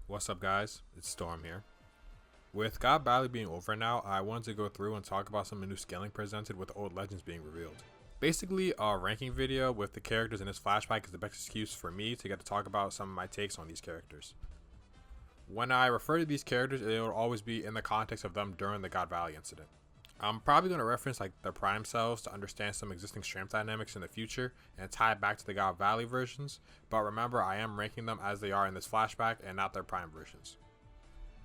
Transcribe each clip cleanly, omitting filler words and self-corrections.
What's up, guys? It's Storm here. With God Valley being over now, I wanted to go through and talk about some of the new scaling presented with old legends being revealed. Basically, a ranking video with the characters in this flashback is the best excuse for me to get to talk about some of my takes on these characters. When I refer to these characters, it will always be in the context of them during the God Valley incident. I'm probably going to reference like their prime selves to understand some existing strength dynamics in the future and tie it back to the God Valley versions, but remember I am ranking them as they are in this flashback and not their prime versions.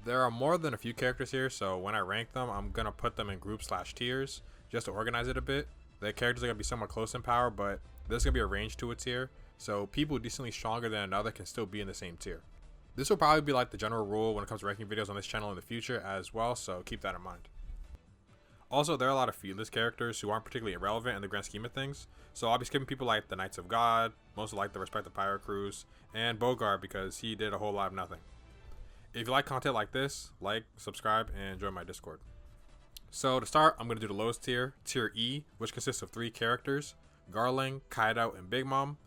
There are more than a few characters here, so when I rank them, I'm going to put them in groups/tiers just to organize it a bit. The characters are going to be somewhat close in power, but there's going to be a range to a tier, so people decently stronger than another can still be in the same tier. This will probably be like the general rule when it comes to ranking videos on this channel in the future as well, so keep that in mind. Also, there are a lot of feedless characters who aren't particularly irrelevant in the grand scheme of things, so I'll be skipping people like the Knights of God, most like the respective pirate crews, and Bogart because he did a whole lot of nothing. If you like content like this, like, subscribe, and join my Discord. So to start, I'm going to do the lowest tier, Tier E, which consists of 3 characters, Garling, Kaido, and Big Mom.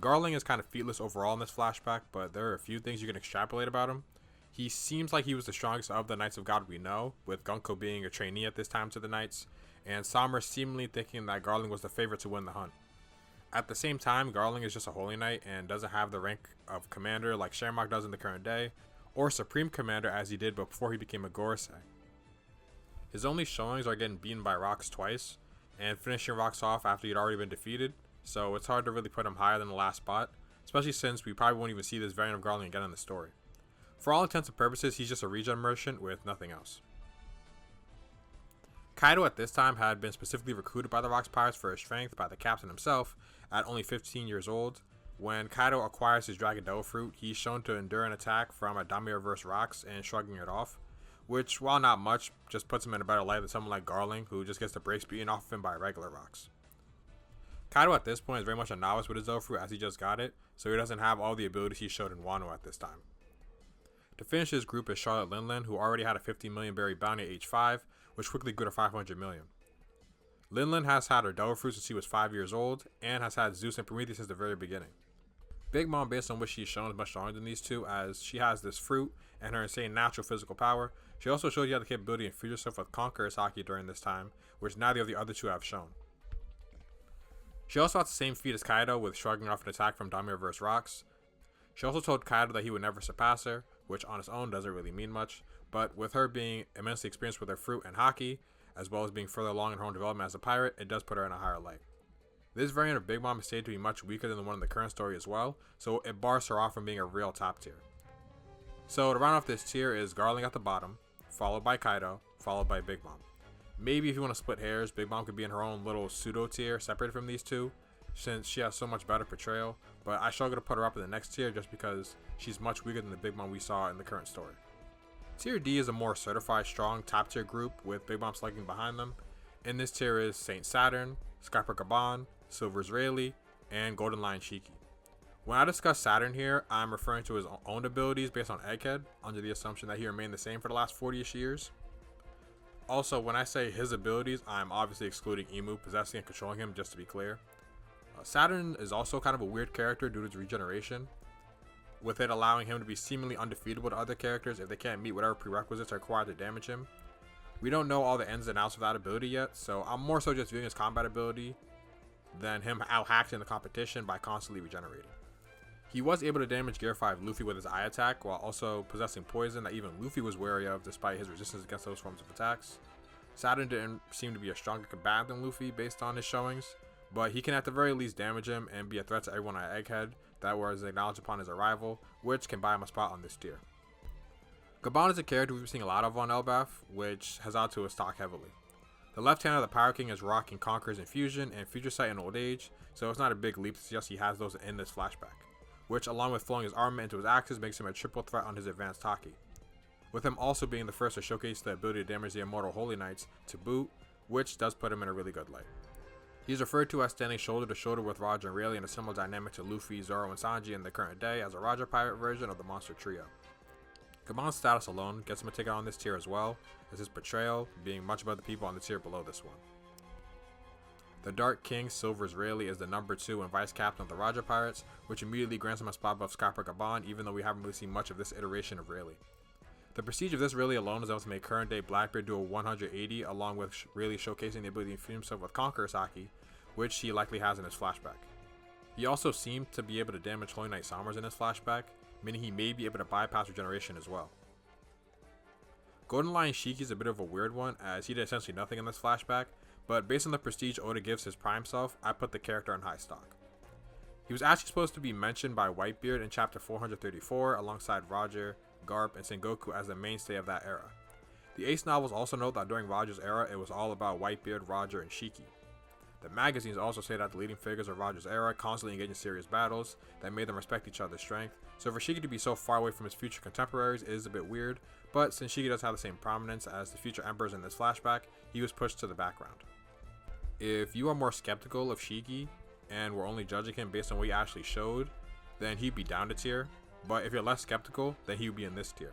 Garling is kind of featless overall in this flashback, but there are a few things you can extrapolate about him. He seems like he was the strongest of the Knights of God we know, with Gunko being a trainee at this time to the Knights, and Sommer seemingly thinking that Garling was the favorite to win the hunt. At the same time, Garling is just a Holy Knight and doesn't have the rank of Commander like Shamrock does in the current day, or Supreme Commander as he did before he became a Gorosei. His only showings are getting beaten by Rocks twice, and finishing Rocks off after he'd already been defeated, so it's hard to really put him higher than the last spot, especially since we probably won't even see this variant of Garling again in the story. For all intents and purposes, he's just a regen merchant with nothing else. Kaido at this time had been specifically recruited by the Rocks Pirates for his strength by the captain himself at only 15 years old. When Kaido acquires his Dragon Devil Fruit, he's shown to endure an attack from a Daimyo Reverse Rocks and shrugging it off, which, while not much, just puts him in a better light than someone like Garling, who just gets the brakes beaten off of him by regular rocks. Kaido at this point is very much a novice with his Devil Fruit as he just got it, so he doesn't have all the abilities he showed in Wano at this time. To finish his group is Charlotte Linlin, who already had a 50 million berry bounty at age 5, which quickly grew to 500 million. Linlin has had her Devil Fruit since she was 5 years old, and has had Zeus and Prometheus since the very beginning. Big Mom, based on what she's shown, is much stronger than these two, as she has this fruit and her insane natural physical power. She also showed you had the capability to infuse herself with Conqueror's Haki during this time, which neither of the other two have shown. She also has the same feat as Kaido with shrugging off an attack from Daimyo Reverse Rocks. She also told Kaido that he would never surpass her, which on its own doesn't really mean much, but with her being immensely experienced with her fruit and Haki, as well as being further along in her own development as a pirate, it does put her in a higher light. This variant of Big Mom is stated to be much weaker than the one in the current story as well, so it bars her off from being a real top tier. So to round off this tier is Garling at the bottom, followed by Kaido, followed by Big Mom. Maybe if you want to split hairs, Big Mom could be in her own little pseudo tier separated from these two, since she has so much better portrayal, but I struggle to put her up in the next tier just because she's much weaker than the Big Mom we saw in the current story. Tier D is a more certified strong top tier group with Big Mom slugging behind them. In this tier is Saint Saturn, Skyper Gaban, Silver's Rayleigh, and Golden Lion Shiki. When I discuss Saturn here, I'm referring to his own abilities based on Egghead, under the assumption that he remained the same for the last 40-ish years. Also, when I say his abilities, I'm obviously excluding Emu possessing and controlling him, just to be clear. Saturn is also kind of a weird character due to his regeneration, with it allowing him to be seemingly undefeatable to other characters if they can't meet whatever prerequisites are required to damage him. We don't know all the ins and outs of that ability yet, so I'm more so just viewing his combat ability than him out-hacked in the competition by constantly regenerating. He was able to damage Gear 5 Luffy with his eye attack, while also possessing poison that even Luffy was wary of despite his resistance against those forms of attacks. Saturn didn't seem to be a stronger combatant than Luffy based on his showings, but he can at the very least damage him and be a threat to everyone at Egghead that was acknowledged upon his arrival, which can buy him a spot on this tier. Gaban is a character we've been seeing a lot of on Elbaf, which has ought to his stock heavily. The left hand of the Pirate King is rocking Conqueror's Infusion and Future Sight in Old Age, so it's not a big leap to suggest he has those in this flashback, which along with flowing his armament into his axes makes him a triple threat on his advanced Haki, with him also being the first to showcase the ability to damage the immortal Holy Knights to boot, which does put him in a really good light. He's referred to as standing shoulder to shoulder with Roger and Rayleigh in a similar dynamic to Luffy, Zoro, and Sanji in the current day as a Roger pirate version of the Monster Trio. Gaban's status alone gets him a ticket on this tier as well, as his portrayal being much above the people on the tier below this one. The Dark King Silver's Rayleigh is the number 2 and vice captain of the Roger Pirates, which immediately grants him a spot above Scott Gabon, even though we haven't really seen much of this iteration of Rayleigh. The prestige of this Rayleigh alone is able to make current day Blackbeard do a 180, along with Rayleigh showcasing the ability to infuse himself with Conqueror's Haki, which he likely has in his flashback. He also seemed to be able to damage Holy Knight Sommers in his flashback, meaning he may be able to bypass regeneration as well. Golden Lion Shiki is a bit of a weird one, as he did essentially nothing in this flashback, but based on the prestige Oda gives his prime self, I put the character in high stock. He was actually supposed to be mentioned by Whitebeard in chapter 434 alongside Roger, Garp, and Sengoku as the mainstay of that era. The Ace novels also note that during Roger's era, it was all about Whitebeard, Roger, and Shiki. The magazines also say that the leading figures of Roger's era constantly engaged in serious battles that made them respect each other's strength, so for Shiki to be so far away from his future contemporaries is a bit weird, but since Shiki does have the same prominence as the future emperors in this flashback, he was pushed to the background. If you are more skeptical of Shiki, and were only judging him based on what he actually showed, then he'd be down to tier, but if you're less skeptical, then he would be in this tier.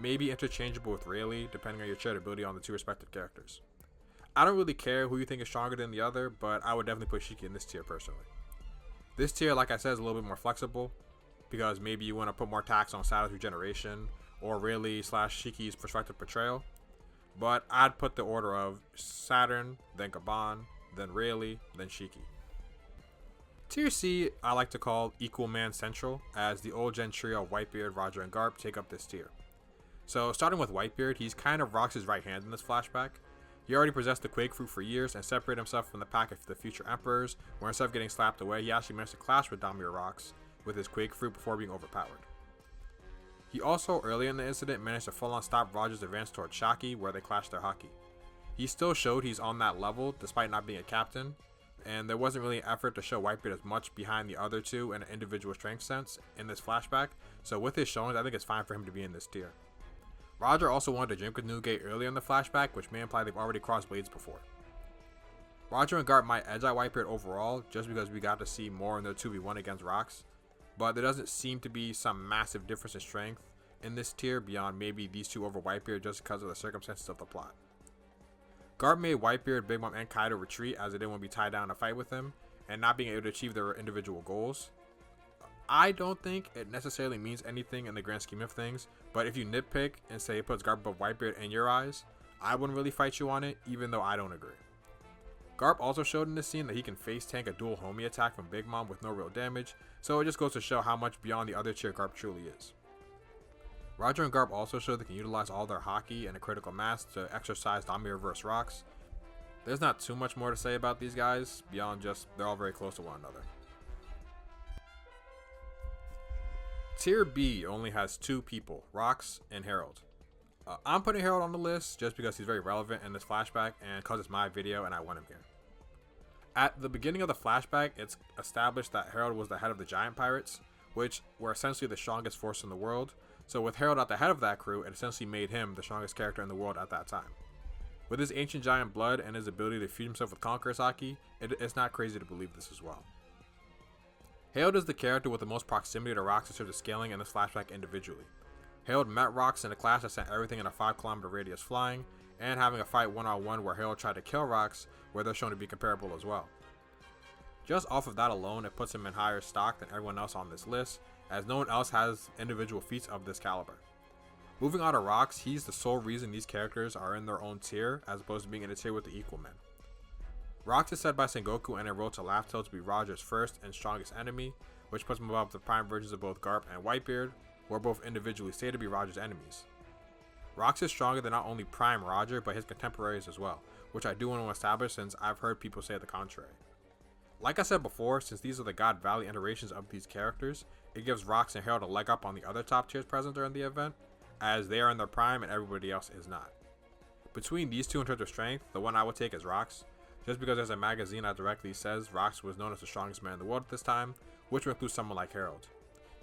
Maybe interchangeable with Rayleigh, depending on your shared ability on the two respective characters. I don't really care who you think is stronger than the other, but I would definitely put Shiki in this tier personally. This tier, like I said, is a little bit more flexible, because maybe you want to put more tax on Saturn's regeneration, or Rayleigh / Shiki's perspective portrayal, but I'd put the order of Saturn, then Gabon, then Rayleigh, then Shiki. Tier C, I like to call Equal Man Central, as the old gen trio of Whitebeard, Roger, and Garp take up this tier. So starting with Whitebeard, he's kind of Rox's right hand in this flashback. He already possessed the Quake Fruit for years and separated himself from the pack of the future emperors, where instead of getting slapped away, he actually managed to clash with Damir Rox with his Quake Fruit before being overpowered. He also, earlier in the incident, managed to full on stop Roger's advance towards Shaki, where they clashed their haki. He still showed he's on that level, despite not being a captain, and there wasn't really an effort to show Whitebeard as much behind the other two in an individual strength sense in this flashback, so with his showings, I think it's fine for him to be in this tier. Roger also wanted to Jinka Nugate earlier in the flashback, which may imply they've already crossed blades before. Roger and Garp might edge out Whitebeard overall, just because we got to see more in their 2v1 against Rox, but there doesn't seem to be some massive difference in strength in this tier beyond maybe these two over Whitebeard just because of the circumstances of the plot. Garp made Whitebeard, Big Mom, and Kaido retreat as they didn't want to be tied down in a fight with him, and not being able to achieve their individual goals. I don't think it necessarily means anything in the grand scheme of things, but if you nitpick and say it puts Garp above Whitebeard in your eyes, I wouldn't really fight you on it, even though I don't agree. Garp also showed in this scene that he can face tank a dual homie attack from Big Mom with no real damage, so it just goes to show how much beyond the other tier Garp truly is. Roger and Garp also show they can utilize all their haki and a critical mass to exercise Damir vs. Rox. There's not too much more to say about these guys, beyond just they're all very close to one another. Tier B only has two people, Rox and Harold. I'm putting Harold on the list just because he's very relevant in this flashback and because it's my video and I want him here. At the beginning of the flashback, it's established that Harold was the head of the Giant Pirates, which were essentially the strongest force in the world. So with Harold at the head of that crew, it essentially made him the strongest character in the world at that time. With his ancient giant blood and his ability to feed himself with Conqueror's Haki, it's not crazy to believe this as well. Harold is the character with the most proximity to Rox in terms of scaling in this flashback individually. Harold met Rox in a clash that sent everything in a 5-kilometer radius flying, and having a fight one-on-one where Harold tried to kill Rox, where they're shown to be comparable as well. Just off of that alone, it puts him in higher stock than everyone else on this list, as no one else has individual feats of this caliber. Moving on to Rox, he's the sole reason these characters are in their own tier, as opposed to being in a tier with the equal men. Rox is said by Sengoku and in Road to Laugh-Tale to be Roger's first and strongest enemy, which puts him above the prime versions of both Garp and Whitebeard, who are both individually stated to be Roger's enemies. Rox is stronger than not only prime Roger, but his contemporaries as well, which I do want to establish since I've heard people say the contrary. Like I said before, since these are the God Valley iterations of these characters, it gives Rox and Harold a leg up on the other top tiers present during the event, as they are in their prime and everybody else is not. Between these two in terms of strength, the one I would take is Rox, just because there's a magazine that directly says Rox was known as the strongest man in the world at this time, which would include someone like Harold.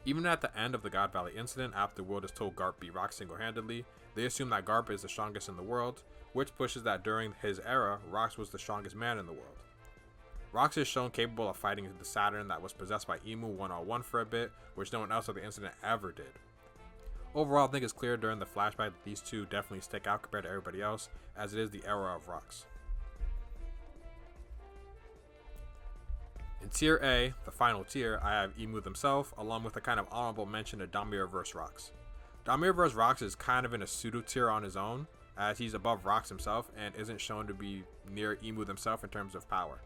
Even at the end of the God Valley incident, after the world is told Garp beat Rox single-handedly, they assume that Garp is the strongest in the world, which pushes that during his era, Rox was the strongest man in the world. Rox is shown capable of fighting the Saturn that was possessed by Emu one-on-one for a bit, which no one else at the incident ever did. Overall, I think it's clear during the flashback that these two definitely stick out compared to everybody else, as it is the era of Rox. In Tier A, the final tier, I have Imu himself, along with a kind of honorable mention to Damiroverse Rocks. Damiroverse Rocks is kind of in a pseudo tier on his own, as he's above Rocks himself and isn't shown to be near Imu himself in terms of power.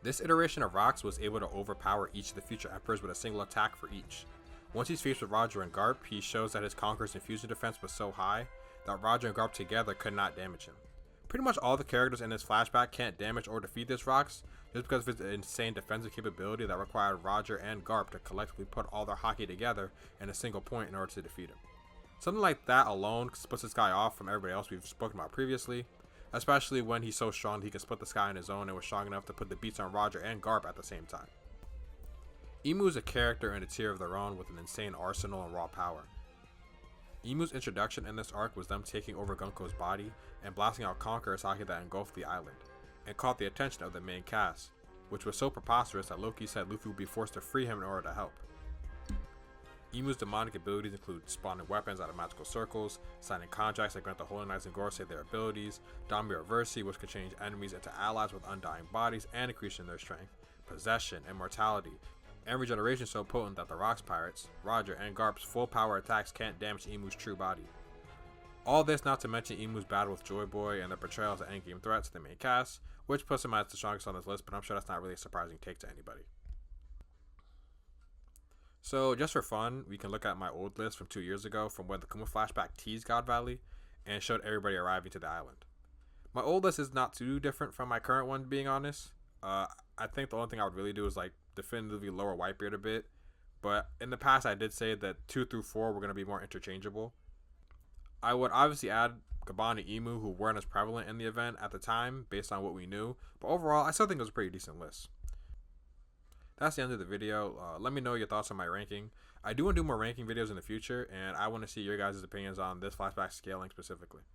This iteration of Rocks was able to overpower each of the future emperors with a single attack for each. Once he's faced with Roger and Garp, he shows that his Conqueror's infusion defense was so high that Roger and Garp together could not damage him. Pretty much all the characters in this flashback can't damage or defeat this Rocks, just because of his insane defensive capability that required Roger and Garp to collectively put all their hockey together in a single point in order to defeat him. Something like that alone splits this guy off from everybody else we've spoken about previously, especially when he's so strong that he can split the sky on his own and was strong enough to put the beats on Roger and Garp at the same time. Imu is a character in a tier of their own with an insane arsenal and raw power. Imu's introduction in this arc was them taking over Gunko's body and blasting out Conqueror's haki that engulfed the island, and caught the attention of the main cast, which was so preposterous that Loki said Luffy would be forced to free him in order to help. Imu's demonic abilities include spawning weapons out of magical circles, signing contracts that grant the Holy Knights and Gorosei their abilities, Damiroverse, which could change enemies into allies with undying bodies and increasing their strength, possession, immortality, and regeneration so potent that the Rocks Pirates, Roger, and Garp's full power attacks can't damage Imu's true body. All this not to mention Imu's battle with Joy Boy and the portrayal as an endgame threat to the main cast, which puts him as the strongest on this list, but I'm sure that's not really a surprising take to anybody. So just for fun, we can look at my old list from 2 years ago from when the Kuma flashback teased God Valley and showed everybody arriving to the island. My old list is not too different from my current one, being honest. I think the only thing I would really do is like definitively lower Whitebeard a bit, but in the past I did say that 2 through 4 were going to be more interchangeable. I would obviously add Gaban and Imu, who weren't as prevalent in the event at the time based on what we knew, but overall I still think it was a pretty decent list. That's the end of the video. Let me know your thoughts on my ranking. I do want to do more ranking videos in the future, and I want to see your guys' opinions on this flashback scaling specifically.